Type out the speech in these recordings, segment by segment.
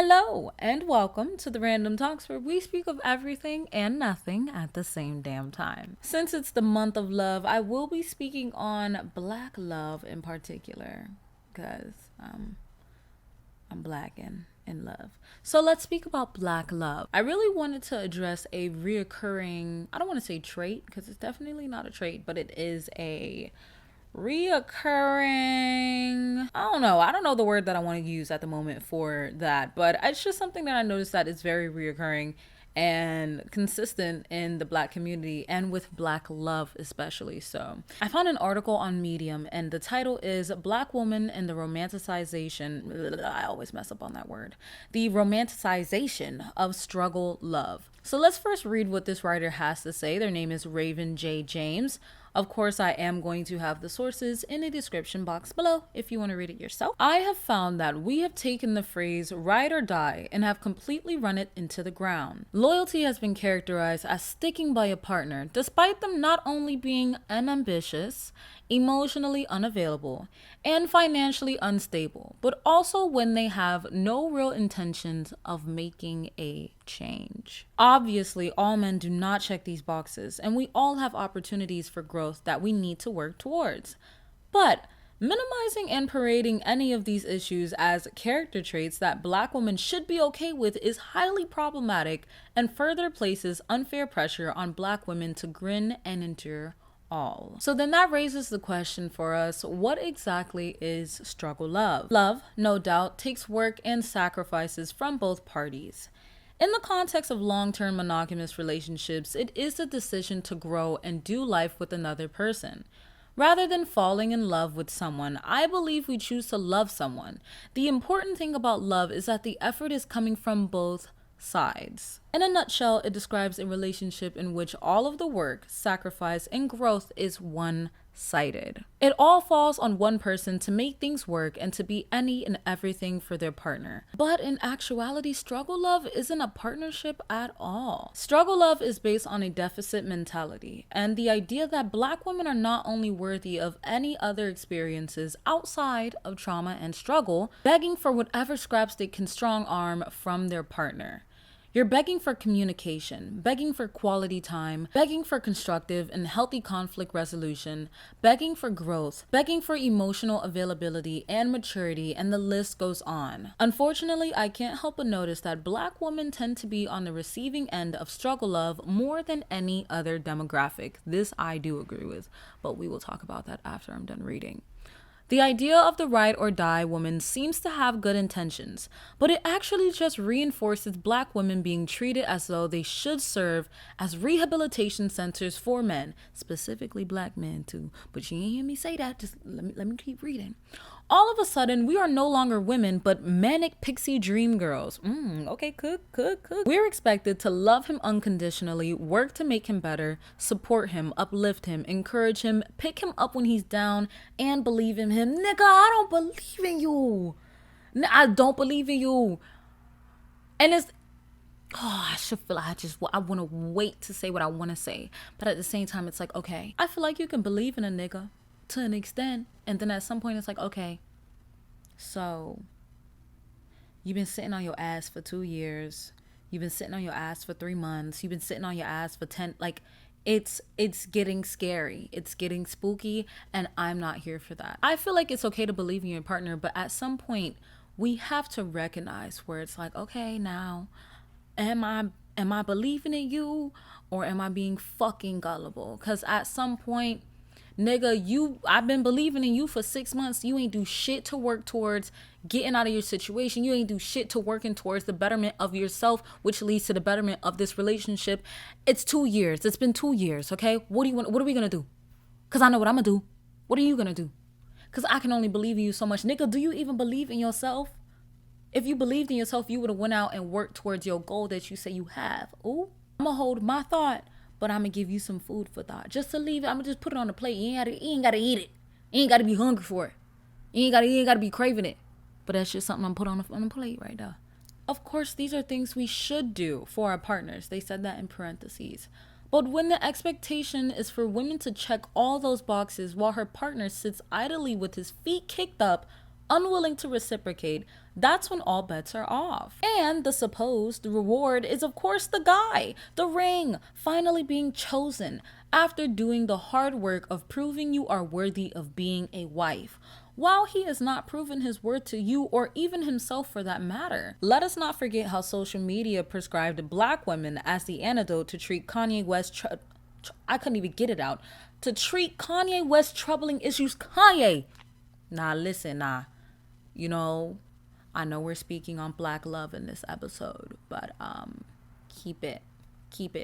Hello and welcome to the Random Talks where we speak of everything and nothing at the same damn time. Since it's the month of love, I will be speaking on black love in particular because I'm black and in love. So let's speak about black love. I really wanted to address a reoccurring, I don't want to say trait because it's definitely not a trait, but it is a reoccurring, I don't know the word that I want to use at the moment for that, but it's just something that I noticed that is very reoccurring and consistent in the black community and with black love especially. So I found an article on Medium and the title is Black Woman and the Romanticization, I always mess up on that word, the romanticization of struggle love. So let's first read what this writer has to say. Their name is Raven J. James. Of course, I am going to have the sources in the description box below if you want to read it yourself. I have found that we have taken the phrase ride or die and have completely run it into the ground. Loyalty has been characterized as sticking by a partner despite them not only being unambitious, emotionally unavailable, and financially unstable, but also when they have no real intentions of making a change. Obviously, all men do not check these boxes, and we all have opportunities for growth that we need to work towards. But minimizing and parading any of these issues as character traits that black women should be okay with is highly problematic and further places unfair pressure on black women to grin and endure all. So then that raises the question for us, what exactly is struggle love? Love, no doubt, takes work and sacrifices from both parties. In the context of long-term monogamous relationships, it is the decision to grow and do life with another person. Rather than falling in love with someone, I believe we choose to love someone. The important thing about love is that the effort is coming from both sides. In a nutshell, it describes a relationship in which all of the work, sacrifice, and growth is one-sided. It all falls on one person to make things work and to be any and everything for their partner. But in actuality, struggle love isn't a partnership at all. Struggle love is based on a deficit mentality and the idea that black women are not only worthy of any other experiences outside of trauma and struggle, begging for whatever scraps they can strong arm from their partner. You're begging for communication, begging for quality time, begging for constructive and healthy conflict resolution, begging for growth, begging for emotional availability and maturity, and the list goes on. Unfortunately, I can't help but notice that black women tend to be on the receiving end of struggle love more than any other demographic. This I do agree with, but we will talk about that after I'm done reading. The idea of the ride or die woman seems to have good intentions, but it actually just reinforces black women being treated as though they should serve as rehabilitation centers for men, specifically black men too. But you ain't hear me say that, just let me keep reading. All of a sudden, we are no longer women, but manic pixie dream girls. Okay, cook. We're expected to love him unconditionally, work to make him better, support him, uplift him, encourage him, pick him up when he's down, and believe in him. Nigga, I don't believe in you. I don't believe in you. And it's, I want to wait to say what I want to say. But at the same time, it's like, okay, I feel like you can believe in a nigga to an extent, and then at some point it's like, okay, so you've been sitting on your ass for 2 years, you've been sitting on your ass for 3 months, you've been sitting on your ass for 10, like it's getting scary, it's getting spooky, and I'm not here for that. I feel like it's okay to believe in your partner, but at some point we have to recognize where it's like, okay, now am I believing in you, or am I being fucking gullible? Because at some point, nigga, I've been believing in you for 6 months. You ain't do shit to work towards getting out of your situation. You ain't do shit to working towards the betterment of yourself, which leads to the betterment of this relationship. It's 2 years. It's been 2 years, okay? What are we gonna do? Because I know what I'm gonna do. What are you gonna do? Because I can only believe in you so much. Nigga, do you even believe in yourself? If you believed in yourself, you would have went out and worked towards your goal that you say you have. Ooh, I'm gonna hold my thought, but I'm gonna give you some food for thought. Just to leave it, I'm gonna just put it on the plate. You ain't gotta eat it. You ain't gotta be hungry for it. You ain't gotta be craving it. But that's just something I'm put on the plate right now. Of course, these are things we should do for our partners. They said that in parentheses. But when the expectation is for women to check all those boxes while her partner sits idly with his feet kicked up, unwilling to reciprocate, that's when all bets are off. And the supposed reward is, of course, the guy, the ring, finally being chosen after doing the hard work of proving you are worthy of being a wife, while he has not proven his worth to you or even himself for that matter. Let us not forget how social media prescribed black women as the antidote to treat Kanye West. I couldn't even get it out. To treat Kanye West's troubling issues. Kanye! Nah, listen, nah. You know, I know we're speaking on black love in this episode, but keep it.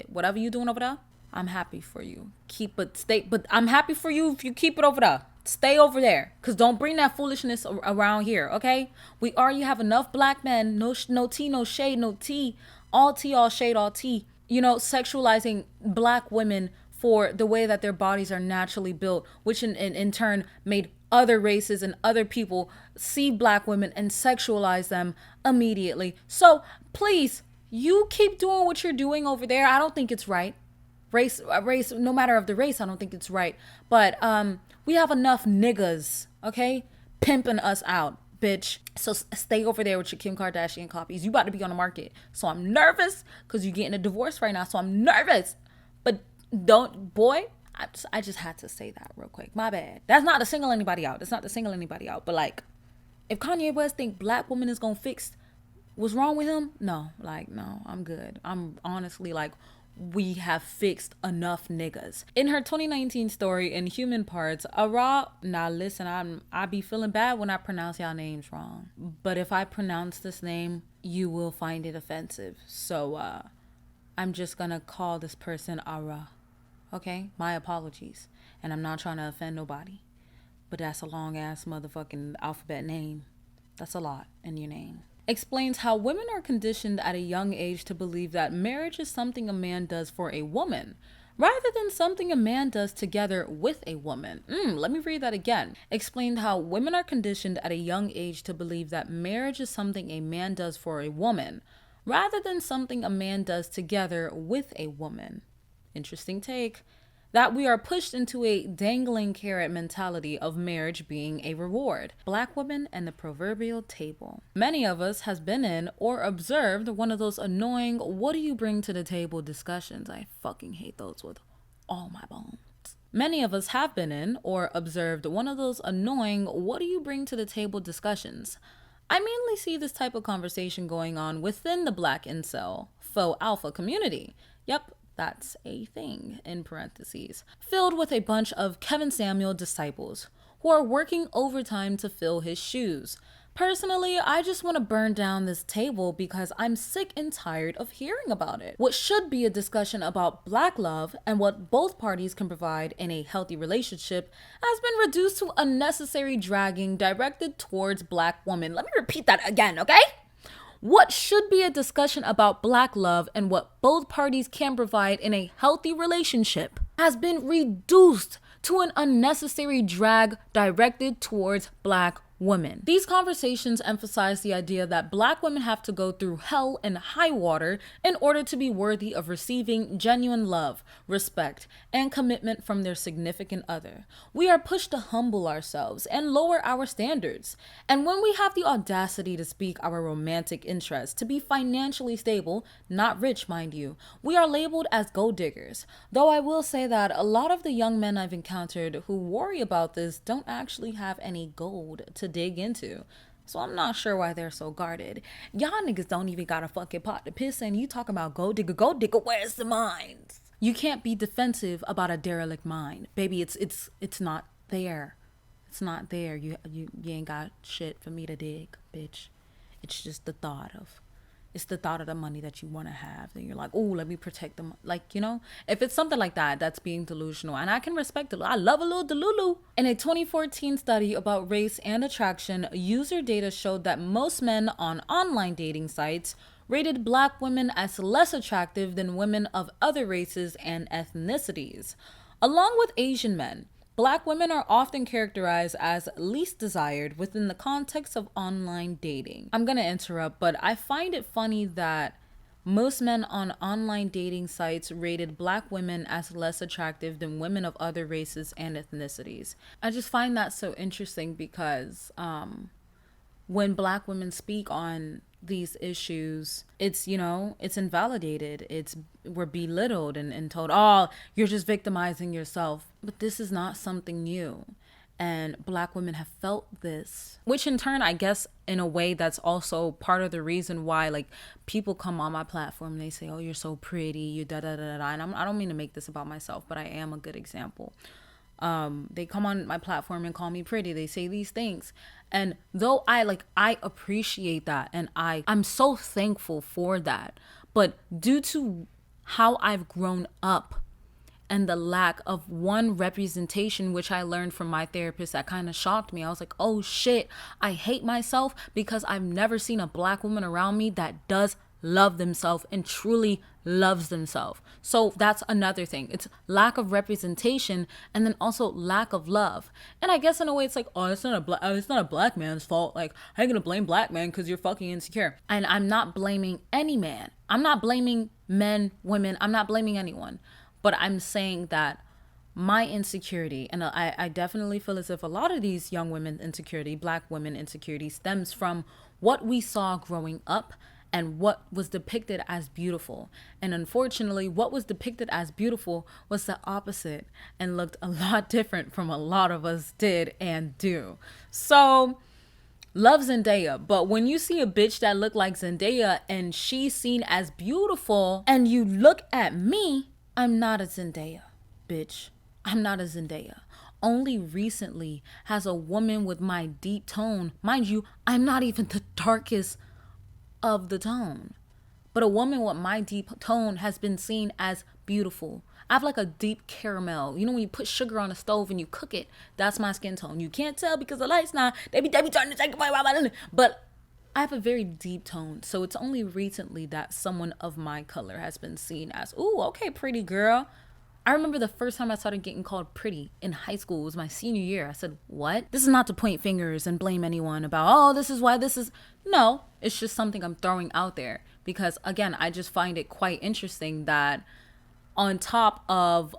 Whatever you doing over there, I'm happy for you. But I'm happy for you if you keep it over there. Stay over there, cause don't bring that foolishness around here, okay? We already have enough black men, no tea, no shade, no tea, all shade, all tea. You know, sexualizing black women for the way that their bodies are naturally built, which in turn made other races and other people see black women and sexualize them immediately. So please, you keep doing what you're doing over there. I don't think it's right. Race, no matter of the race, I don't think it's right. But we have enough niggas, okay, pimping us out, bitch. So stay over there with your Kim Kardashian copies. You about to be on the market. So I'm nervous because you're getting a divorce right now. So I'm nervous. But don't, boy, I just had to say that real quick. My bad. That's not to single anybody out. But like, if Kanye West think black woman is going to fix what's wrong with him, no, I'm good. I'm honestly like, we have fixed enough niggas. In her 2019 story in Human Parts, Ara, now listen, I be feeling bad when I pronounce y'all names wrong. But if I pronounce this name, you will find it offensive. So I'm just gonna call this person Ara. Okay? My apologies. And I'm not trying to offend nobody. But that's a long ass motherfucking alphabet name. That's a lot in your name. Explains how women are conditioned at a young age to believe that marriage is something a man does for a woman, rather than something a man does together with a woman. Let me read that again. Explained how women are conditioned at a young age to believe that marriage is something a man does for a woman, rather than something a man does together with a woman. Interesting take. That we are pushed into a dangling carrot mentality of marriage being a reward. Black women and the proverbial table. Many of us has been in or observed one of those annoying "what do you bring to the table" discussions. I fucking hate those with all my bones. Many of us have been in or observed one of those annoying "what do you bring to the table" discussions. I mainly see this type of conversation going on within the black incel, faux alpha community. Yep, that's a thing, in parentheses. Filled with a bunch of Kevin Samuel disciples who are working overtime to fill his shoes. Personally, I just want to burn down this table because I'm sick and tired of hearing about it. What should be a discussion about black love and what both parties can provide in a healthy relationship has been reduced to unnecessary dragging directed towards black women. Let me repeat that again, okay? What should be a discussion about black love and what both parties can provide in a healthy relationship has been reduced to an unnecessary drag directed towards black women. These conversations emphasize the idea that black women have to go through hell and high water in order to be worthy of receiving genuine love, respect, and commitment from their significant other. We are pushed to humble ourselves and lower our standards. And when we have the audacity to speak our romantic interests to be financially stable, not rich, mind you, we are labeled as gold diggers. Though I will say that a lot of the young men I've encountered who worry about this don't actually have any gold to dig into. So I'm not sure why they're so guarded. Y'all niggas don't even got a fucking pot to piss in. You talking about gold digger, where's the mines? You can't be defensive about a derelict mine. Baby, it's not there. It's not there. You ain't got shit for me to dig, bitch. It's just the thought of the money that you want to have. And you're like, oh, let me protect them. Like, you know, if it's something like that, that's being delusional. And I can respect it. I love a little delulu. In a 2014 study about race and attraction, user data showed that most men on online dating sites rated black women as less attractive than women of other races and ethnicities. Along with Asian men, black women are often characterized as least desired within the context of online dating. I'm gonna interrupt, but I find it funny that most men on online dating sites rated black women as less attractive than women of other races and ethnicities. I just find that so interesting because when black women speak on these issues, it's, you know, it's invalidated. We're belittled and told, oh, you're just victimizing yourself. But this is not something new. And black women have felt this, which in turn, I guess, in a way, that's also part of the reason why, like, people come on my platform and they say, oh, you're so pretty, you da da da da. And I don't mean to make this about myself, but I am a good example. They come on my platform and call me pretty. They say these things. And though I appreciate that, and I'm so thankful for that. But due to how I've grown up and the lack of one representation, which I learned from my therapist, that kind of shocked me. I was like, oh shit, I hate myself because I've never seen a black woman around me that does love themselves and truly loves themselves. So that's another thing. It's lack of representation, and then also lack of love. And I guess in a way it's like, oh, it's not a black man's fault. Like, how you gonna blame black men because you're fucking insecure? And I'm not blaming any man. I'm not blaming men, women. I'm not blaming anyone. But I'm saying that my insecurity, and I definitely feel as if a lot of these young women insecurity, black women insecurity, stems from what we saw growing up and what was depicted as beautiful. And unfortunately, what was depicted as beautiful was the opposite and looked a lot different from a lot of us did and do. So, love Zendaya, but when you see a bitch that look like Zendaya and she's seen as beautiful, and you look at me, I'm not a Zendaya, bitch. I'm not a Zendaya. Only recently has a woman with my deep tone, mind you, I'm not even the darkest of the tone, but a woman with my deep tone has been seen as beautiful. I have like a deep caramel. You know when you put sugar on a stove and you cook it, that's my skin tone. You can't tell because the light's not, they be trying to take my, but I have a very deep tone. So it's only recently that someone of my color has been seen as, ooh, okay, pretty girl. I remember the first time I started getting called pretty in high school. It was my senior year. I said, what? This is not to point fingers and blame anyone about, oh, this is why this is. No, it's just something I'm throwing out there. Because again, I just find it quite interesting that on top of,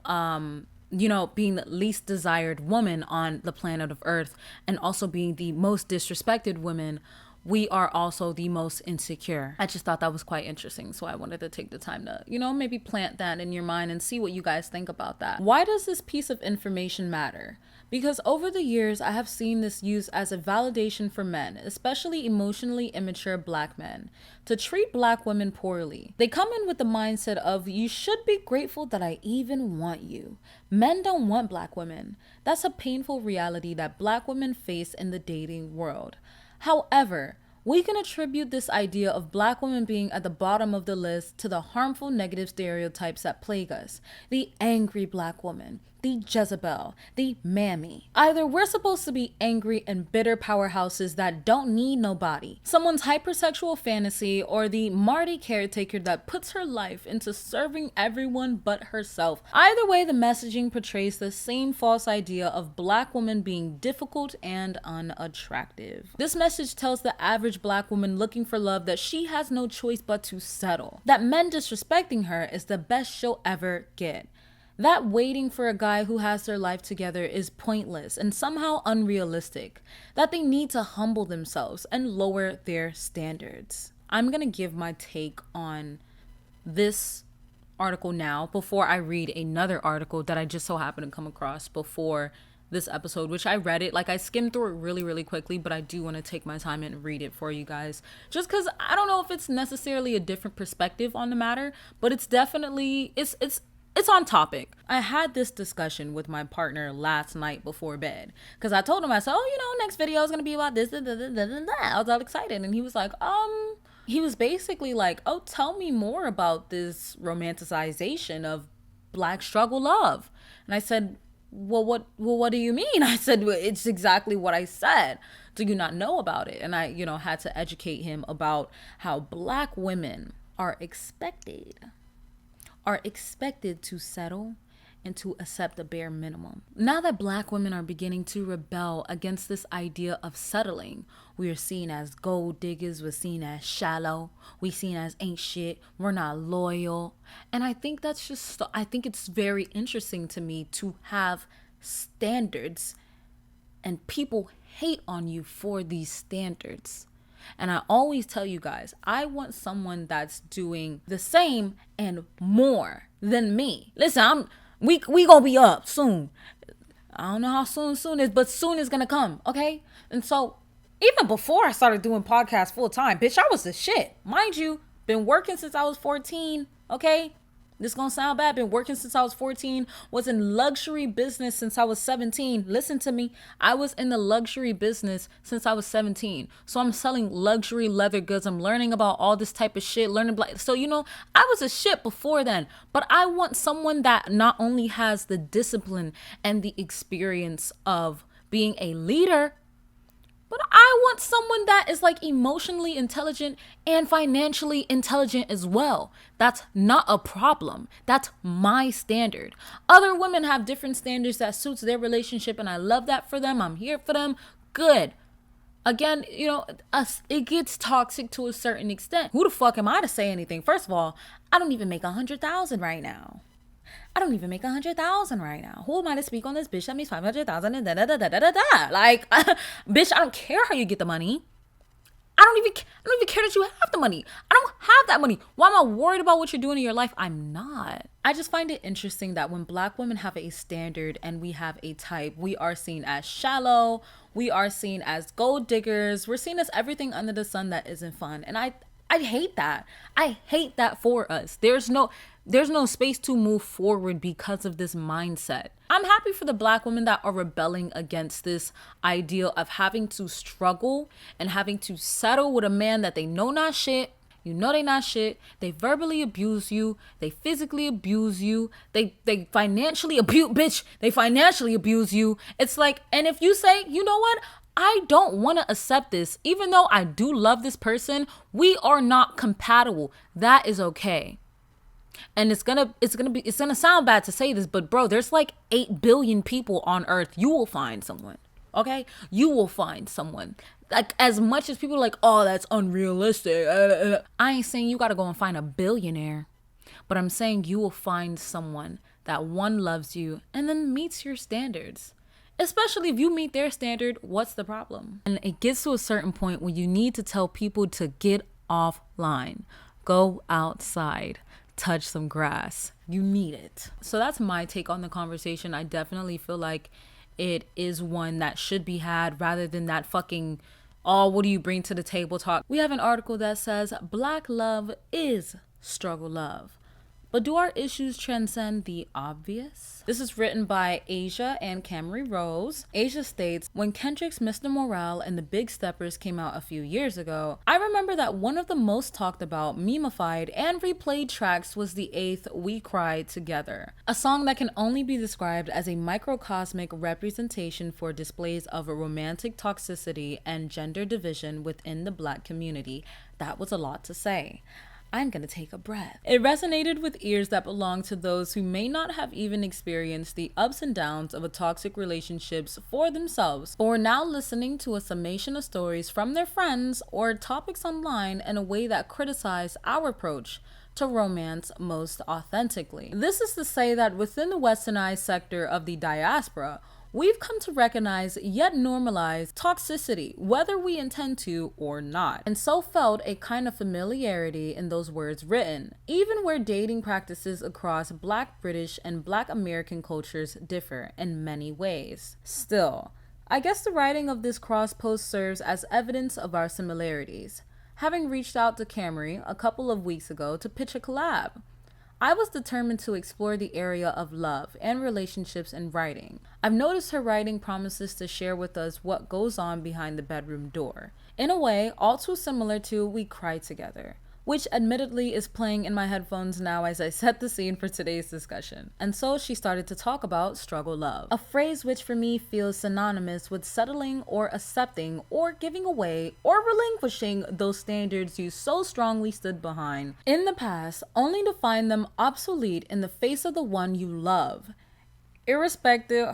you know, being the least desired woman on the planet of Earth and also being the most disrespected woman, we are also the most insecure. I just thought that was quite interesting. So I wanted to take the time to, you know, maybe plant that in your mind and see what you guys think about that. Why does this piece of information matter? Because over the years, I have seen this used as a validation for men, especially emotionally immature black men, to treat black women poorly. They come in with the mindset of, you should be grateful that I even want you. Men don't want black women. That's a painful reality that black women face in the dating world. However, we can attribute this idea of black women being at the bottom of the list to the harmful negative stereotypes that plague us. The angry black woman, the Jezebel, the mammy. Either we're supposed to be angry and bitter powerhouses that don't need nobody, someone's hypersexual fantasy, or the Marty caretaker that puts her life into serving everyone but herself. Either way, the messaging portrays the same false idea of black women being difficult and unattractive. This message tells the average black woman looking for love that she has no choice but to settle. That men disrespecting her is the best she'll ever get. That waiting for a guy who has their life together is pointless and somehow unrealistic. That they need to humble themselves and lower their standards. I'm gonna give my take on this article now before I read another article that I just so happened to come across before this episode, which I read it, like I skimmed through it really, really quickly, but I do want to take my time and read it for you guys. Just because I don't know if it's necessarily a different perspective on the matter, but it's definitely, it's on topic. I had this discussion with my partner last night before bed because I told him, I said, oh, you know, next video is going to be about this, I was all excited. And he was like, he was basically like, oh, tell me more about this romanticization of black struggle love. And I said, well, what do you mean? I said, well, it's exactly what I said. Do you not know about it? And I, you know, had to educate him about how black women are expected to settle and to accept the bare minimum. Now that black women are beginning to rebel against this idea of settling, we are seen as gold diggers, we're seen as shallow, we're seen as ain't shit, we're not loyal. And I think I think it's very interesting to me to have standards and people hate on you for these standards. And I always tell you guys, I want someone that's doing the same and more than me. Listen, we gonna be up soon. I don't know how soon is, but soon is gonna come, okay? And so even before I started doing podcasts full time, bitch, I was the shit. Mind you, been working since I was 14, okay? This gonna sound bad. Been working since I was 14. Was in luxury business since I was 17. Listen to me. I was in the luxury business since I was 17. So I'm selling luxury leather goods. I'm learning about all this type of shit. So, I was a shit before then. But I want someone that not only has the discipline and the experience of being a leader, but I want someone that is like emotionally intelligent and financially intelligent as well. That's not a problem. That's my standard. Other women have different standards that suits their relationship, and I love that for them. I'm here for them. Good. Again, it gets toxic to a certain extent. Who the fuck am I to say anything? First of all, I don't even make 100,000 right now. I don't even make 100,000 right now. Who am I to speak on this bitch that makes 500,000 and da. Like, bitch, I don't care how you get the money. I don't even care that you have the money. I don't have that money. Why am I worried about what you're doing in your life? I'm not. I just find it interesting that when Black women have a standard and we have a type, we are seen as shallow. We are seen as gold diggers. We're seen as everything under the sun that isn't fun. And I hate that. I hate that for us. There's no space to move forward because of this mindset. I'm happy for the Black women that are rebelling against this ideal of having to struggle and having to settle with a man that they know not shit. You know they not shit. They verbally abuse you. They physically abuse you. They financially abuse, bitch. They financially abuse you. It's like, and if you say, you know what? I don't want to accept this. Even though I do love this person, we are not compatible. That is okay. And it's gonna sound bad to say this, but bro, there's like 8 billion people on earth. You will find someone. Okay? You will find someone. Like, as much as people are like, oh, that's unrealistic. I ain't saying you gotta go and find a billionaire. But I'm saying you will find someone that, one, loves you and then meets your standards. Especially if you meet their standard, what's the problem? And it gets to a certain point where you need to tell people to get offline. Go outside. Touch some grass. You need it. So that's my take on the conversation. I definitely feel like it is one that should be had rather than that fucking, oh, what do you bring to the table talk. We have an article that says Black love is struggle love. But do our issues transcend the obvious? This is written by Asia and Camry Rose. Asia states, when Kendrick's Mr. Morale and the Big Steppers came out a few years ago, I remember that one of the most talked about, memeified, and replayed tracks was the 8th We Cried Together, a song that can only be described as a microcosmic representation for displays of romantic toxicity and gender division within the Black community. That was a lot to say. I'm gonna take a breath. It resonated with ears that belong to those who may not have even experienced the ups and downs of a toxic relationships for themselves, or now listening to a summation of stories from their friends or topics online in a way that criticized our approach to romance most authentically. This is to say that within the westernized sector of the diaspora, we've come to recognize yet normalize toxicity, whether we intend to or not, and so felt a kind of familiarity in those words written, even where dating practices across Black British and Black American cultures differ in many ways. Still, I guess the writing of this cross post serves as evidence of our similarities. Having reached out to Camry a couple of weeks ago to pitch a collab, I was determined to explore the area of love and relationships in writing. I've noticed her writing promises to share with us what goes on behind the bedroom door, in a way all too similar to We Cry Together, which admittedly is playing in my headphones now as I set the scene for today's discussion. And so she started to talk about struggle love, a phrase which for me feels synonymous with settling or accepting or giving away or relinquishing those standards you so strongly stood behind in the past, only to find them obsolete in the face of the one you love. Irrespective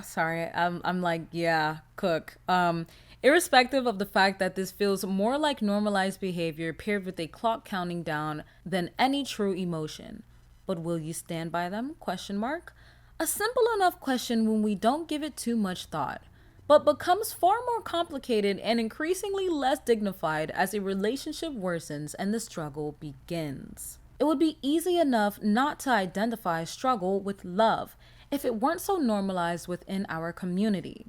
of the fact that this feels more like normalized behavior paired with a clock counting down than any true emotion. But will you stand by them? A simple enough question when we don't give it too much thought. but becomes far more complicated and increasingly less dignified as a relationship worsens and the struggle begins. It would be easy enough not to identify struggle with love if it weren't so normalized within our community.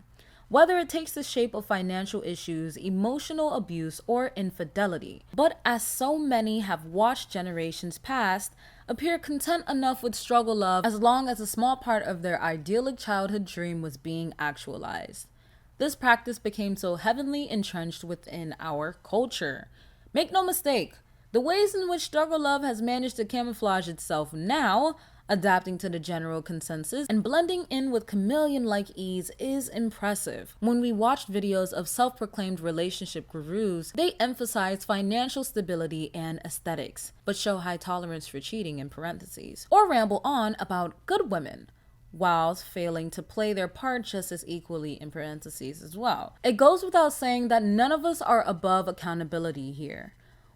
Whether it takes the shape of financial issues, emotional abuse, or infidelity. But as so many have watched generations past appear content enough with struggle love as long as a small part of their idyllic childhood dream was being actualized. This practice became so heavily entrenched within our culture. Make no mistake, the ways in which struggle love has managed to camouflage itself now, adapting to the general consensus and blending in with chameleon-like ease, is impressive. When we watched videos of self-proclaimed relationship gurus, they emphasize financial stability and aesthetics, but show high tolerance for cheating in parentheses, or ramble on about good women, whilst failing to play their part just as equally in parentheses as well. It goes without saying that none of us are above accountability here.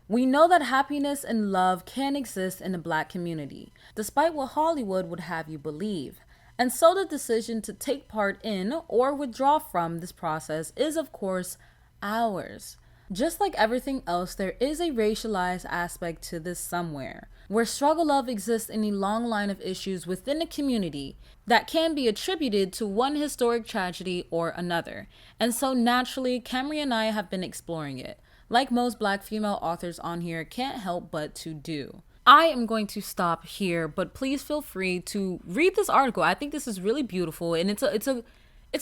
We know that happiness and love can exist in the Black community, despite what Hollywood would have you believe. And so the decision to take part in or withdraw from this process is, of course, ours. Just like everything else, there is a racialized aspect to this somewhere, where struggle love exists in a long line of issues within the community that can be attributed to one historic tragedy or another. And so naturally, Camry and I have been exploring it. Like most Black female authors on here can't help but to do. I am going to stop here, but please feel free to read this article. I think this is really beautiful, and it's a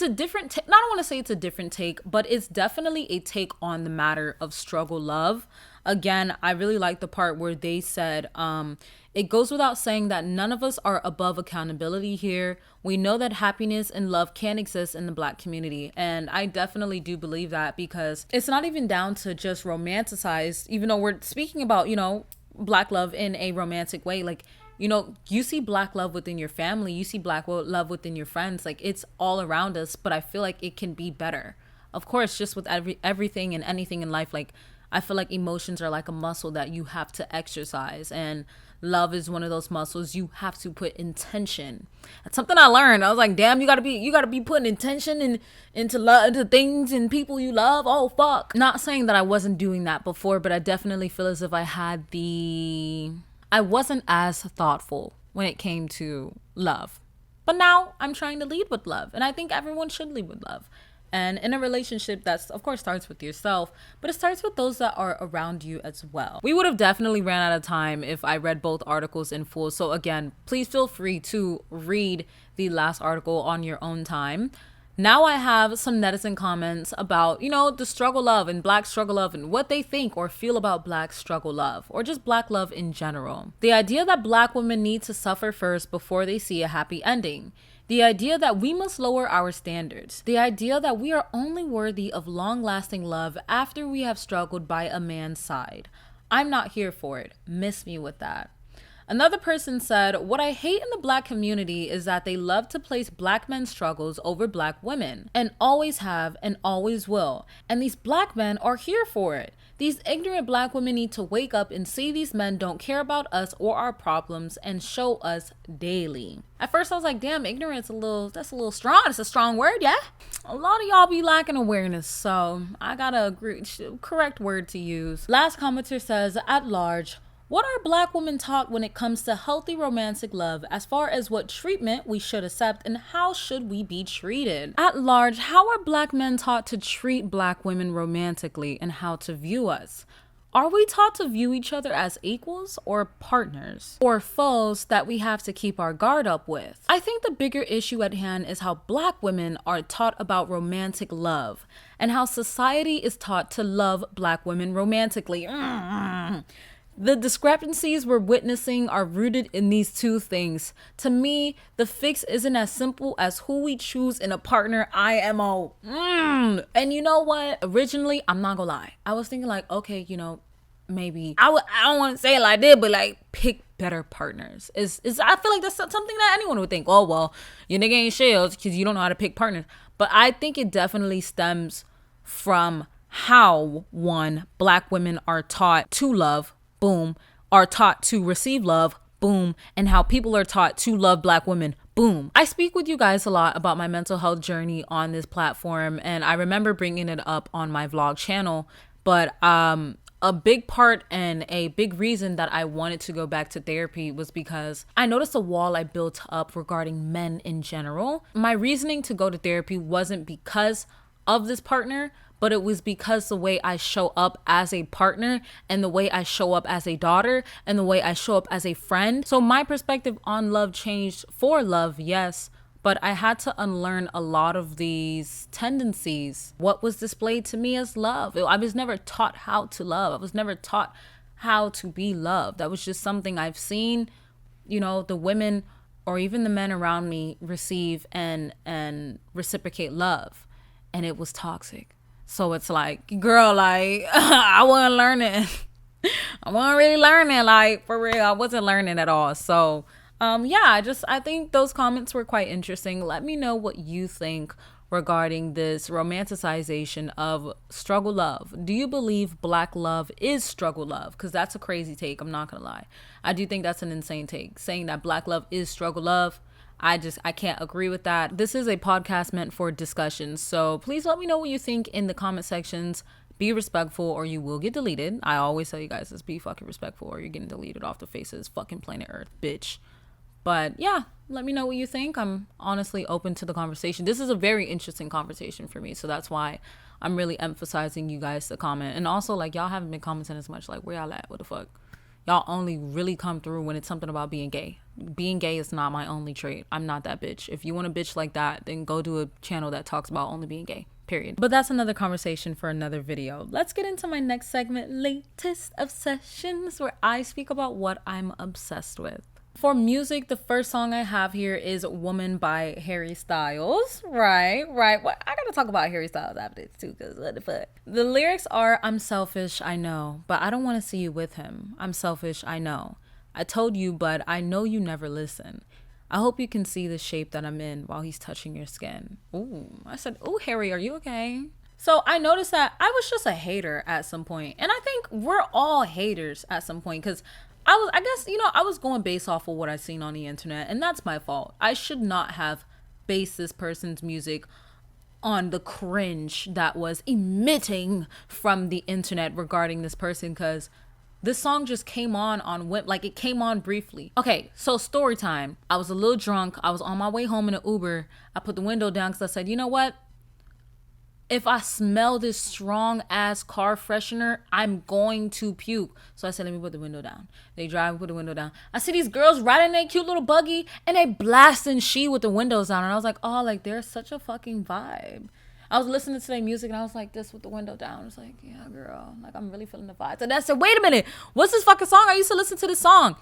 different take. I don't want to say it's a different take, but it's definitely a take on the matter of struggle love. Again, I really like the part where they said, it goes without saying that none of us are above accountability here. We know that happiness and love can exist in the Black community. And I definitely do believe that, because it's not even down to just romanticize, even though we're speaking about, Black love in a romantic way. Like, you see Black love within your family, you see Black love within your friends. Like, it's all around us, but I feel like it can be better. Of course, just with everything and anything in life, like, I feel like emotions are like a muscle that you have to exercise, and love is one of those muscles you have to put intention. That's something I learned. I was like, damn, you gotta be putting intention into things and people you love. Oh fuck. Not saying that I wasn't doing that before, but I definitely feel as if I wasn't as thoughtful when it came to love. But now I'm trying to lead with love, and I think everyone should lead with love. And in a relationship, that's of course starts with yourself, but it starts with those that are around you as well. We would have definitely ran out of time if I read both articles in full. So again, please feel free to read the last article on your own time. Now I have some netizen comments about, the struggle love and Black struggle love and what they think or feel about Black struggle love, or just Black love in general. The idea that Black women need to suffer first before they see a happy ending. The idea that we must lower our standards. The idea that we are only worthy of long-lasting love after we have struggled by a man's side. I'm not here for it. Miss me with that. Another person said, what I hate in the Black community is that they love to place Black men's struggles over Black women, and always have and always will. And these Black men are here for it. These ignorant Black women need to wake up and see these men don't care about us or our problems and show us daily. At first I was like, damn, ignorance that's a little strong. It's a strong word, yeah? A lot of y'all be lacking awareness, so I gotta agree, correct word to use. Last commenter says, at large, what are Black women taught when it comes to healthy romantic love, as far as what treatment we should accept and how should we be treated? At large, how are Black men taught to treat Black women romantically and how to view us? Are we taught to view each other as equals or partners or foes that we have to keep our guard up with? I think the bigger issue at hand is how Black women are taught about romantic love and how society is taught to love Black women romantically. The discrepancies we're witnessing are rooted in these two things. To me, the fix isn't as simple as who we choose in a partner IMO. And you know what? Originally, I'm not gonna lie, I was thinking like, okay, maybe I don't want to say it like this, but like pick better partners. I feel like that's something that anyone would think. Oh well, your nigga ain't shells because you don't know how to pick partners. But I think it definitely stems from how Black women are taught to love. Boom. Are taught to receive love, boom, and how people are taught to love Black women, boom. I speak with you guys a lot about my mental health journey on this platform, and I remember bringing it up on my vlog channel. But a big part and a big reason that I wanted to go back to therapy was because I noticed a wall I built up regarding men in general. My reasoning to go to therapy wasn't because of this partner, but it was because the way I show up as a partner and the way I show up as a daughter and the way I show up as a friend. So my perspective on love changed for love, yes, but I had to unlearn a lot of these tendencies. What was displayed to me as love? I was never taught how to love. I was never taught how to be loved. That was just something I've seen, the women or even the men around me receive and reciprocate love. And it was toxic. So it's like, girl, like, I wasn't learning. I wasn't really learning, like, for real. I wasn't learning at all. So I think those comments were quite interesting. Let me know what you think regarding this romanticization of struggle love. Do you believe Black love is struggle love? Because that's a crazy take. I'm not gonna lie. I do think that's an insane take. Saying that Black love is struggle love, I can't agree with that. This is a podcast meant for discussion. So please let me know what you think in the comment sections. Be respectful or you will get deleted. I always tell you guys this, be fucking respectful or you're getting deleted off the face of this fucking planet Earth, bitch. But yeah, let me know what you think. I'm honestly open to the conversation. This is a very interesting conversation for me. So that's why I'm really emphasizing you guys to comment. And also, like, y'all haven't been commenting as much. Like, where y'all at? What the fuck? Y'all only really come through when it's something about being gay. Being gay is not my only trait. I'm not that bitch. If you want a bitch like that, then go do a channel that talks about only being gay. Period. But that's another conversation for another video. Let's get into my next segment, Latest Obsessions, where I speak about what I'm obsessed with. For music, the first song I have here is Woman by Harry Styles. Right. Well, I gotta talk about Harry Styles after this too, because what the fuck? The lyrics are, I'm selfish, I know, but I don't want to see you with him. I'm selfish, I know. I told you, but I know you never listen. I hope you can see the shape that I'm in while he's touching your skin. Ooh, I said, ooh, Harry, are you okay? So I noticed that I was just a hater at some point. And I think we're all haters at some point because I was going based off of what I've seen on the internet, and that's my fault. I should not have based this person's music on the cringe that was emitting from the internet regarding this person, because this song just came on like it came on briefly. Okay, so story time. I was a little drunk. I was on my way home in an Uber. I put the window down because I said, you know what? If I smell this strong ass car freshener, I'm going to puke. So I said, let me put the window down. They drive, put the window down. I see these girls riding their cute little buggy and they blasting She with the windows down. And I was like, oh, like they're such a fucking vibe. I was listening to their music and I was like, this with the window down. I was like, yeah, girl, like I'm really feeling the vibes. And I said, wait a minute, what's this fucking song? I used to listen to this song.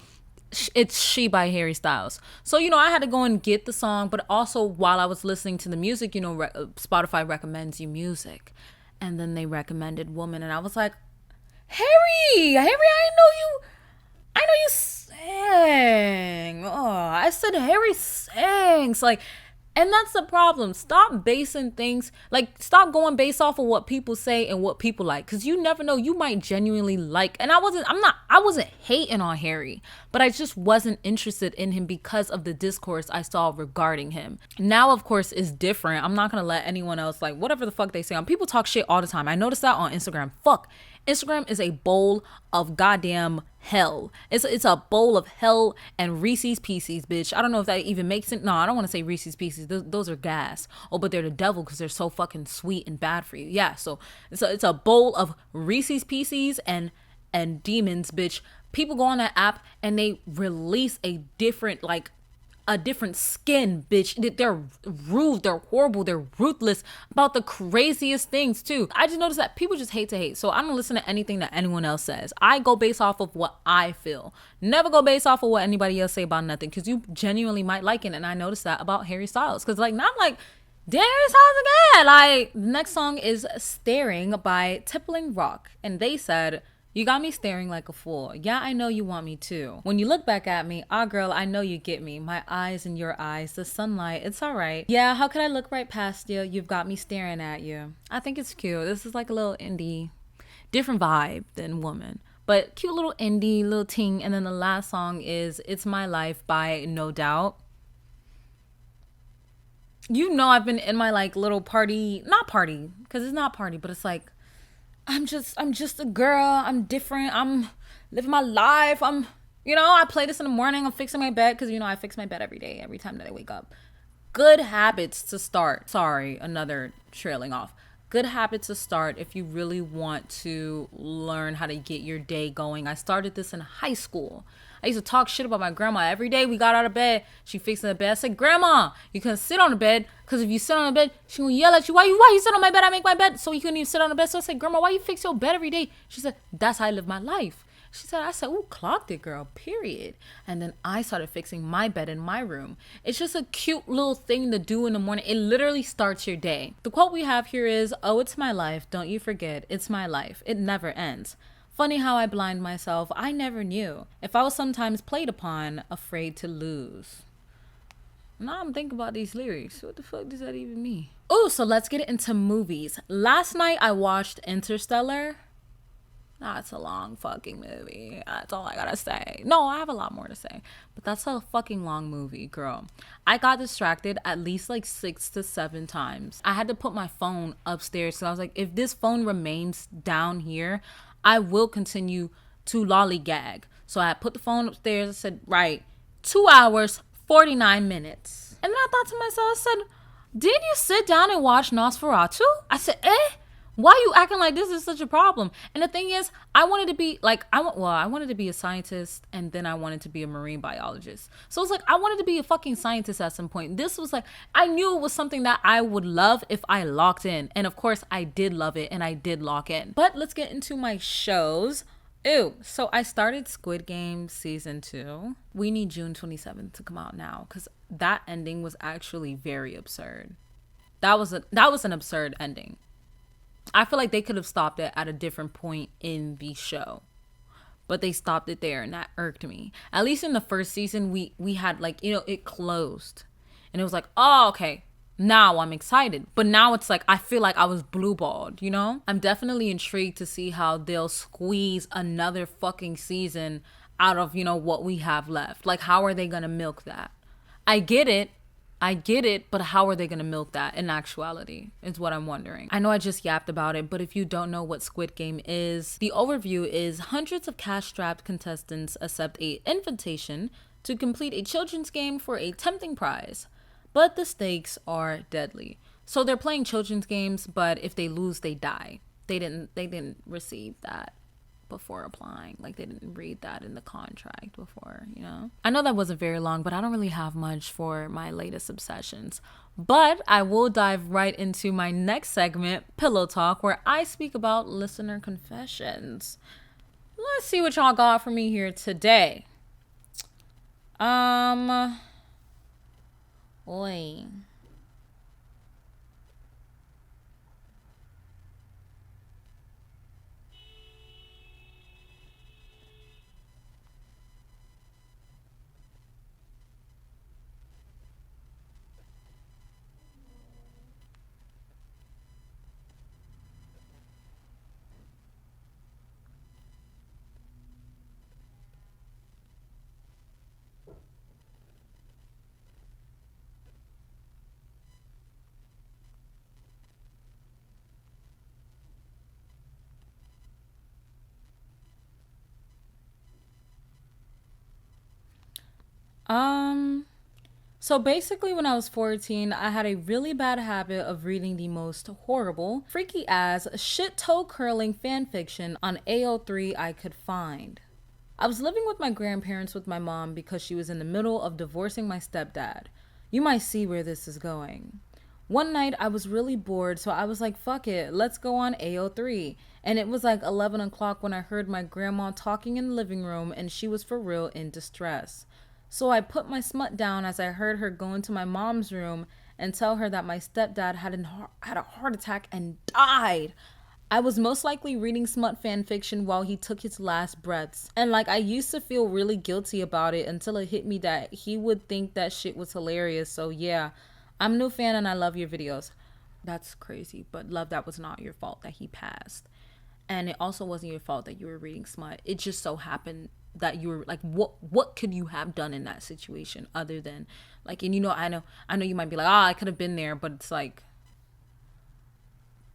It's She by Harry Styles. So, I had to go and get the song, but also while I was listening to the music, Spotify recommends you music. And then they recommended Woman. And I was like, Harry, I know you sang. Oh, I said Harry sings. Like, and that's the problem. Stop basing things, like stop going based off of what people say and what people like. Cause you never know, you might genuinely like, and I wasn't hating on Harry, but I just wasn't interested in him because of the discourse I saw regarding him. Now, of course, it's different. I'm not gonna let anyone else, like whatever the fuck they say on, people talk shit all the time. I noticed that on Instagram. Fuck. Instagram is a bowl of goddamn hell. It's a bowl of hell and Reese's Pieces, bitch. I don't know if that even makes it. No, I don't want to say Reese's Pieces. Those are gas. Oh, but they're the devil because they're so fucking sweet and bad for you. Yeah, so it's a bowl of Reese's Pieces and demons, bitch. People go on that app and they release a different skin, bitch. They're rude, they're horrible, they're ruthless about the craziest things too. I just noticed that people just hate to hate. So I don't listen to anything that anyone else says. I go based off of what I feel. Never go based off of what anybody else say about nothing, because you genuinely might like it. And I noticed that about Harry Styles, because like not like, damn, Harry Styles again. Like, the next song is Staring by Tippling Rock. And they said, you got me staring like a fool. Yeah, I know you want me too. When you look back at me, girl, I know you get me. My eyes in your eyes, the sunlight, it's all right. Yeah, how could I look right past you? You've got me staring at you. I think it's cute. This is like a little indie, different vibe than Woman. But cute little indie, little ting. And then the last song is It's My Life by No Doubt. You know, I've been in my like little party, not party, because it's not party, but it's like I'm just a girl. I'm different. I'm living my life. I play this in the morning. I'm fixing my bed because I fix my bed every day, every time that I wake up. Good habits to start. Sorry, another trailing off. Good habits to start if you really want to learn how to get your day going. I started this in high school. I used to talk shit about my grandma every day. We got out of bed. She fixed the bed. I said, Grandma, you couldn't sit on the bed because if you sit on the bed, she gonna yell at you. Why you sit on my bed? I make my bed. So you couldn't even sit on the bed. So I said, Grandma, why you fix your bed every day? She said, that's how I live my life. I said, ooh, clocked it, girl, period. And then I started fixing my bed in my room. It's just a cute little thing to do in the morning. It literally starts your day. The quote we have here is, oh, it's my life. Don't you forget, it's my life. It never ends. Funny how I blind myself. I never knew. If I was sometimes played upon, afraid to lose. Now I'm thinking about these lyrics. What the fuck does that even mean? Oh, so let's get into movies. Last night I watched Interstellar. That's a long fucking movie. That's all I gotta say. No, I have a lot more to say. But that's a fucking long movie, girl. I got distracted at least like 6 to 7 times. I had to put my phone upstairs because I was like, if this phone remains down here, I will continue to lollygag. So I put the phone upstairs. I said, right, 2 hours, 49 minutes. And then I thought to myself, I said, didn't you sit down and watch Nosferatu? I said, why are you acting like this is such a problem? And the thing is, I wanted to be like, I wanted to be a scientist and then I wanted to be a marine biologist. So it's like, I wanted to be a fucking scientist at some point. This was like, I knew it was something that I would love if I locked in. And of course I did love it and I did lock in. But let's get into my shows. So I started Squid Game season 2. We need June 27th to come out now because that ending was actually very absurd. That was an absurd ending. I feel like they could have stopped it at a different point in the show. But they stopped it there and that irked me. At least in the first season, we had like, it closed. And it was like, oh, okay. Now I'm excited. But now it's like, I feel like I was blue-balled, I'm definitely intrigued to see how they'll squeeze another fucking season out of, what we have left. Like, how are they going to milk that? I get it, but how are they going to milk that in actuality is what I'm wondering. I know I just yapped about it, but if you don't know what Squid Game is, the overview is hundreds of cash-strapped contestants accept an invitation to complete a children's game for a tempting prize, but the stakes are deadly. So they're playing children's games, but if they lose, they die. They didn't receive that before applying. Like, they didn't read that in the contract before, I know that wasn't very long, but I don't really have much for my latest obsessions. But I will dive right into my next segment, Pillow Talk, where I speak about listener confessions. Let's see what y'all got for me here today. Oi. So basically when I was 14, I had a really bad habit of reading the most horrible, freaky ass, shit toe curling fan fiction on AO3 I could find. I was living with my grandparents with my mom because she was in the middle of divorcing my stepdad. You might see where this is going. One night I was really bored, so I was like, fuck it, let's go on AO3. And it was like 11 o'clock when I heard my grandma talking in the living room and she was for real in distress. So I put my smut down as I heard her go into my mom's room and tell her that my stepdad had a heart attack and died. I was most likely reading smut fan fiction while he took his last breaths. And like, I used to feel really guilty about it until it hit me that he would think that shit was hilarious. So yeah, I'm a new fan and I love your videos. That's crazy, but love, that was not your fault that he passed. And it also wasn't your fault that you were reading smut. It just so happened that you were like, what could you have done in that situation other than like, and I know you might be like, I could have been there, but it's like,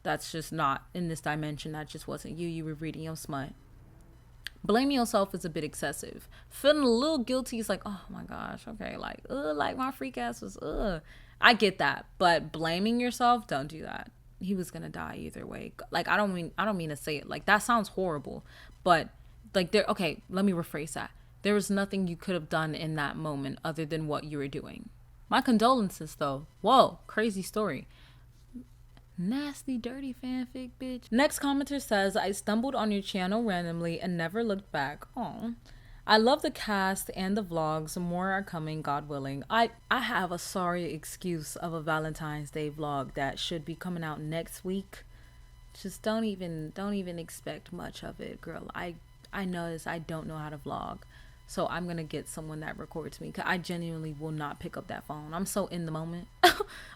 that's just not in this dimension. That just wasn't you. You were reading your smut. Blaming yourself is a bit excessive. Feeling a little guilty is like, oh my gosh, okay, like my freak ass was, I get that, but blaming yourself, don't do that. He was gonna die either way. Like, I don't mean to say it like that sounds horrible, but like okay, let me rephrase that. There was nothing you could have done in that moment other than what you were doing. My condolences though. Whoa, crazy story. Nasty, dirty fanfic, bitch. Next commenter says, I stumbled on your channel randomly and never looked back. Oh, I love the cast and the vlogs. More are coming, God willing. I have a sorry excuse of a Valentine's Day vlog that should be coming out next week. Just don't even expect much of it, girl. I notice I don't know how to vlog. So I'm going to get someone that records me, because I genuinely will not pick up that phone. I'm so in the moment,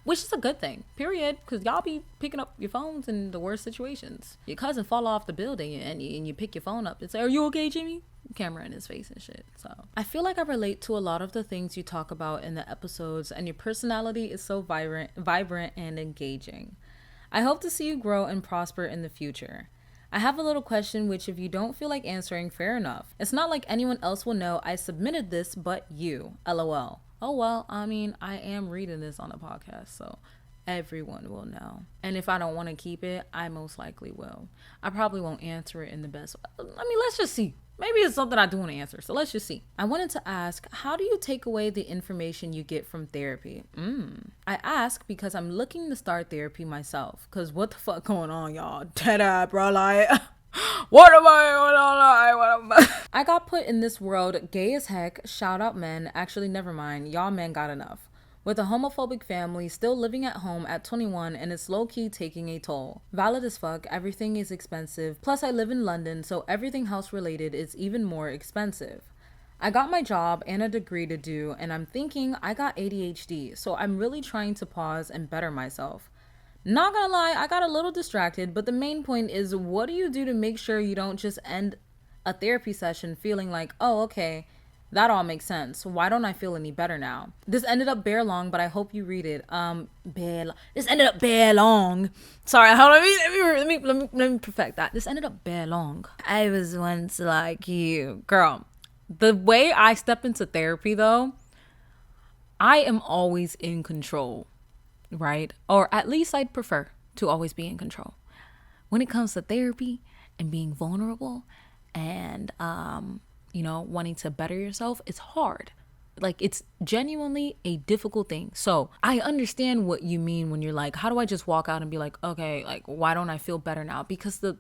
which is a good thing, period. Because y'all be picking up your phones in the worst situations. Your cousin fall off the building and you pick your phone up and say, are you okay, Jimmy? Camera in his face and shit. So I feel like I relate to a lot of the things you talk about in the episodes, and your personality is so vibrant and engaging. I hope to see you grow and prosper in the future. I have a little question, which if you don't feel like answering, fair enough. It's not like anyone else will know I submitted this but you. LOL. Oh well, I mean, I am reading this on a podcast, so everyone will know. And if I don't want to keep it, I most likely will. I probably won't answer it in the best. I mean, let's just see. Maybe it's something I do want to answer, so let's just see. I wanted to ask, how do you take away the information you get from therapy? I ask because I'm looking to start therapy myself. Because what the fuck going on, y'all? Dead-eye, bro, like, what am I? I got put in this world gay as heck, shout out men, actually never mind, y'all men got enough. With a homophobic family, still living at home at 21, and it's low-key taking a toll. Valid as fuck, everything is expensive, plus I live in London, so everything house-related is even more expensive. I got my job and a degree to do, and I'm thinking I got ADHD, so I'm really trying to pause and better myself. Not gonna lie, I got a little distracted, but the main point is, what do you do to make sure you don't just end a therapy session feeling like, oh, okay, that all makes sense. Why don't I feel any better now? This ended up bare long, but I hope you read it. This ended up bare long. Sorry, hold on. Let me perfect that. This ended up bare long. I was once like you, girl. The way I step into therapy, though, I am always in control, right? Or at least I'd prefer to always be in control. When it comes to therapy and being vulnerable and wanting to better yourself, it's hard. Like, it's genuinely a difficult thing. So I understand what you mean when you're like, how do I just walk out and be like, okay, like, why don't I feel better now? Because the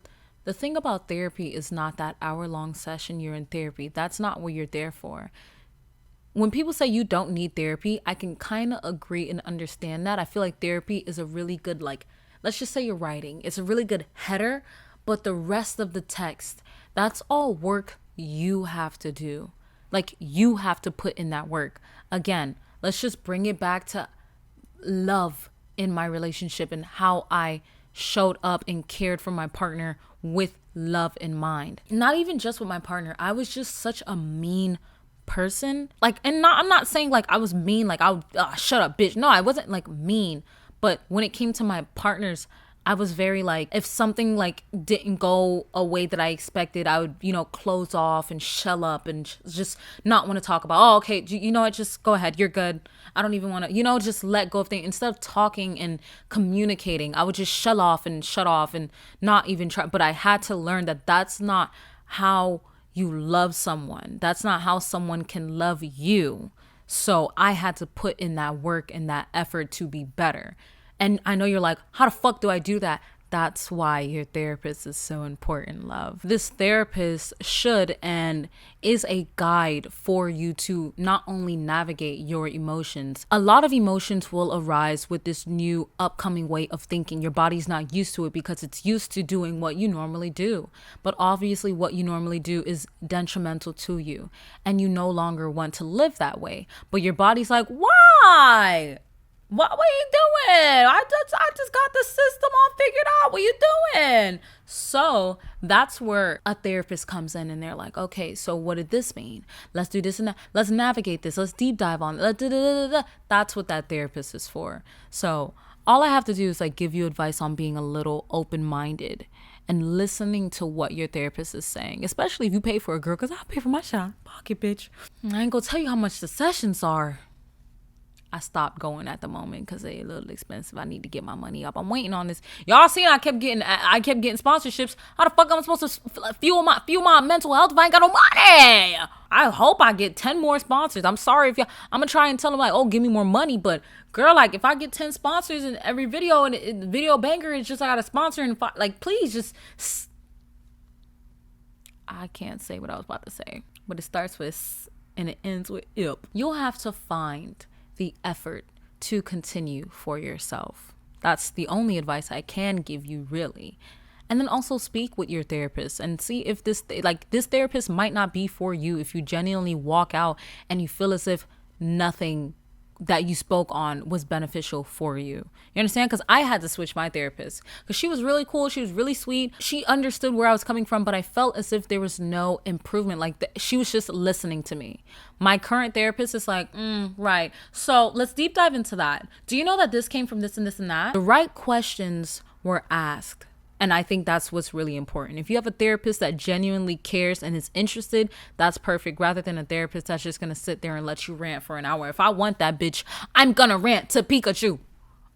thing about therapy is not that hour-long session you're in therapy. That's not what you're there for. When people say you don't need therapy, I can kind of agree and understand that. I feel like therapy is a really good, like, let's just say you're writing. It's a really good header, but the rest of the text, that's all work you have to do. Like, you have to put in that work. Again, let's just bring it back to love in my relationship and how I showed up and cared for my partner with love in mind. Not even just with my partner. I was just such a mean person. Like, and I'm not saying like I was mean, like I would shut up, bitch. No, I wasn't like mean. But when it came to my partners, I was very like, if something like didn't go a way that I expected, I would, close off and shell up and just not want to talk about, oh, okay, you know what, just go ahead, you're good. I don't even want to, just let go of things. Instead of talking and communicating, I would just shell off and shut off and not even try. But I had to learn that that's not how you love someone. That's not how someone can love you. So I had to put in that work and that effort to be better. And I know you're like, how the fuck do I do that? That's why your therapist is so important, love. This therapist should and is a guide for you to not only navigate your emotions. A lot of emotions will arise with this new upcoming way of thinking. Your body's not used to it because it's used to doing what you normally do. But obviously what you normally do is detrimental to you. And you no longer want to live that way. But your body's like, why? What are you doing? I just got the system all figured out. What are you doing? So that's where a therapist comes in and they're like, okay, so what did this mean? Let's do this and that. Let's navigate this. Let's deep dive on it. That's what that therapist is for. So all I have to do is like give you advice on being a little open minded and listening to what your therapist is saying, especially if you pay for a girl, because I'll pay for my shot. Pocket bitch. I ain't gonna tell you how much the sessions are. I stopped going at the moment because they're a little expensive. I need to get my money up. I'm waiting on this. Y'all seen I kept getting sponsorships. How the fuck am I supposed to fuel my mental health if I ain't got no money? I hope I get 10 more sponsors. I'm sorry if y'all. I'm gonna try and tell them like, oh, give me more money. But girl, like if I get 10 sponsors in every video and the video banger is just I got a sponsor and like please just. I can't say what I was about to say, but it starts with S and it ends with IP. You'll have to find the effort to continue for yourself. That's the only advice I can give you, really. And then also speak with your therapist and see if this therapist might not be for you if you genuinely walk out and you feel as if nothing that you spoke on was beneficial for you. You understand? Because I had to switch my therapist because she was really cool. She was really sweet. She understood where I was coming from, but I felt as if there was no improvement. Like she was just listening to me. My current therapist is like, right. So let's deep dive into that. Do you know that this came from this and this and that? The right questions were asked. And I think that's what's really important. If you have a therapist that genuinely cares and is interested, that's perfect. Rather than a therapist that's just going to sit there and let you rant for an hour. If I want that bitch, I'm going to rant to Pikachu.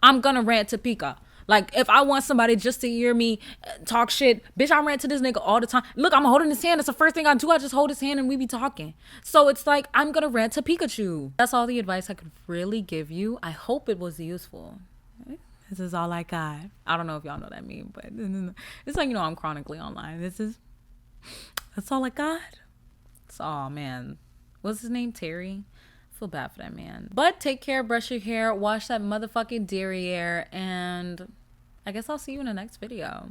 I'm going to rant to Pika. Like, if I want somebody just to hear me talk shit, bitch, I rant to this nigga all the time. Look, I'm holding his hand. That's the first thing I do. I just hold his hand and we be talking. So it's like, I'm going to rant to Pikachu. That's all the advice I could really give you. I hope it was useful. This is all I got. I don't know if y'all know that meme, but it's like, I'm chronically online. That's all I got. Oh, man. What's his name? Terry? I feel bad for that man. But take care, brush your hair, wash that motherfucking derriere, and I guess I'll see you in the next video.